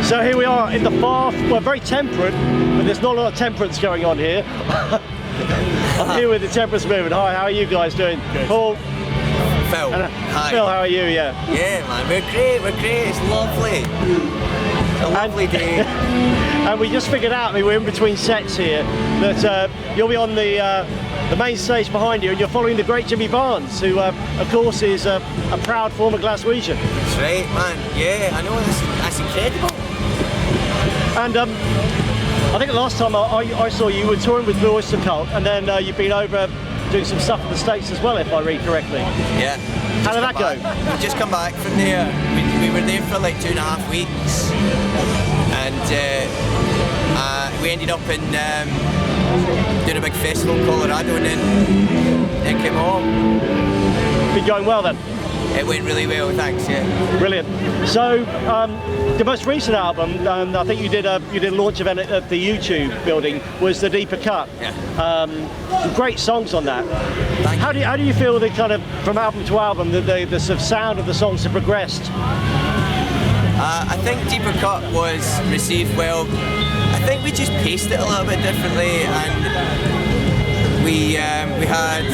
So here we are in the far, well, very temperate, but there's not a lot of temperance going on here. I'm here with the Temperance Movement. Hi, how are you guys doing? Good. Paul? Phil. Hi. Phil, how are you? Yeah, man, we're great, it's lovely. It's a lovely day. And we just figured out, I mean, we're in between sets here, that you'll be on the main stage behind you, and you're following the great Jimmy Barnes, who, of course, is a proud former Glaswegian. That's right, man. Yeah, I know, that's incredible. And I think the last time I saw you were touring with Blue Oyster Cult, and then you've been over doing some stuff in the States as well, if I read correctly. Yeah. How did that go? We just come back from there. We were there for like 2.5 weeks, and we ended up in doing a big festival in Colorado, and then came home. Been going well then? It went really well, thanks. Yeah. Brilliant. So the most recent album, I think you did a launch event at the YouTube building, was the Deeper Cut. Yeah. Some great songs on that. How do you feel that kind of from album to album the sort of sound of the songs have progressed? I think Deeper Cut was received well. I think we just paced it a little bit differently, and we had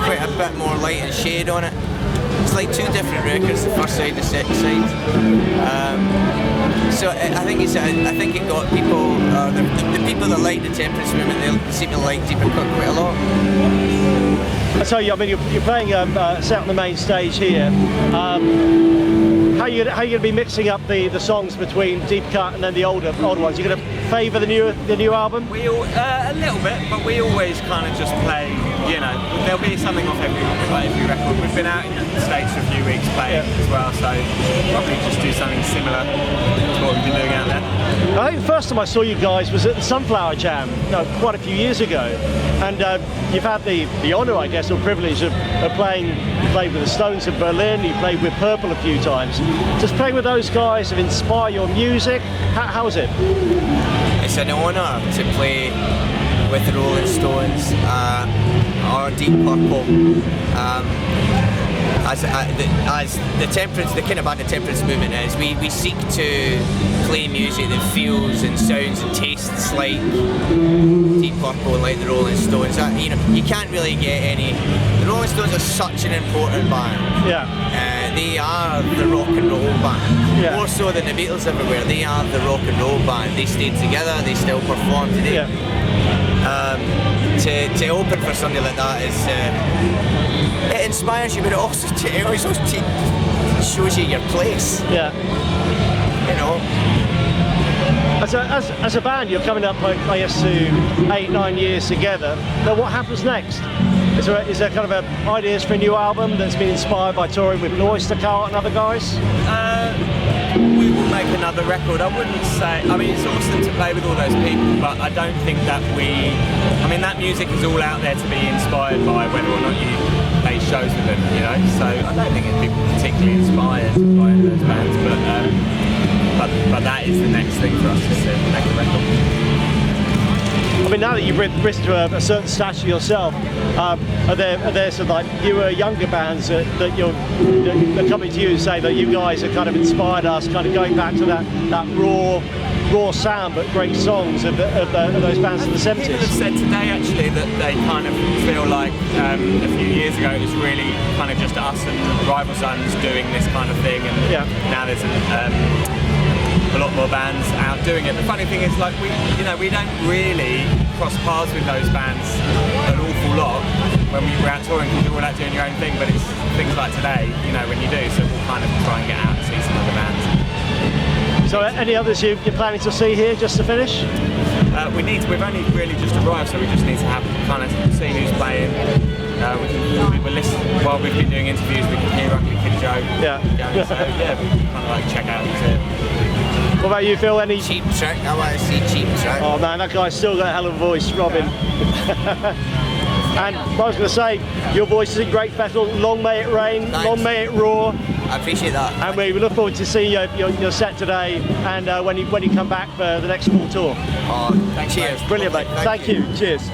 quite a bit more light and shade on it. It's like two different records, the first side and the second side. So I think it got people, the people that like the Temperance Movement, they seem to like Deeper Cut quite a lot. So I mean, you're playing set on the main stage here. How are you going to be mixing up the songs between Deep Cut and then the older ones? You're going to favour the new album? We all, a little bit, but we always kind of just play. You know, there'll be something off every record. We've been out in the States for a few weeks playing as well, so probably just do something similar to what we've been doing out there. I think the first time I saw you guys was at the Sunflower Jam, quite a few years ago, and you've had the honour, I guess, or privilege of playing. You played with the Stones in Berlin, you played with Purple a few times. Just playing with those guys have inspired your music. How is it? It's an honour to play with the Rolling Stones or Deep Purple. As the Temperance, the kind of band the Temperance Movement is, we seek to play music that feels and sounds and tastes like Deep Purple and like the Rolling Stones. You know, you can't really get any. The Rolling Stones are such an important band. Yeah. They are the rock and roll band. Yeah. More so than the Beatles ever were. They are the rock and roll band. They stayed together. They still perform today. Yeah. To open for something like that is it inspires you, but it also shows you your place. Yeah. You know. As a band, you're coming up, I guess, to 8-9 years together. Now, what happens next? Is there kind of ideas for a new album that's been inspired by touring with Blue Oyster Cult and other guys? We will make another record. I wouldn't say, I mean, it's awesome to play with all those people, but I don't think that that music is all out there to be inspired by, whether or not you play shows with them, you know, so I don't think it'd be particularly inspired by those bands, but that is the next thing for us, is to make a record. I mean, now that you've risen to a certain stature yourself, are there sort of like newer, younger bands that are coming to you and say that you guys have kind of inspired us, kind of going back to that raw sound but great songs of those bands in the 70s? People have said today actually that they kind of feel like a few years ago it was really kind of just us and Rival Sons doing this kind of thing, and now there's a lot more bands out doing it. The funny thing is, like, we don't really cross paths with those bands an awful lot when we were out touring, because you're all out doing your own thing, but it's things like today, you know, when you do, so we'll kind of try and get out and see some other bands. So any others you're planning to see here, just to finish? We've only really just arrived, so we just need to kind of see who's playing. We'll listen while we've been doing interviews. We can hear Ugly Kid Joe going, so yeah, we can kind of like check out who's here. What about you, Phil? Any Cheap Trick? I want to see Cheap Trick. Oh man, that guy's still got a hell of a voice, Robin. And I was going to say, your voice is in great fettle. Long may it rain, Thanks. long may it roar. I appreciate that. And we look forward to seeing your set today, and when you come back for the next full tour. Oh, cheers. Brilliant, mate. Thank you. Cheers.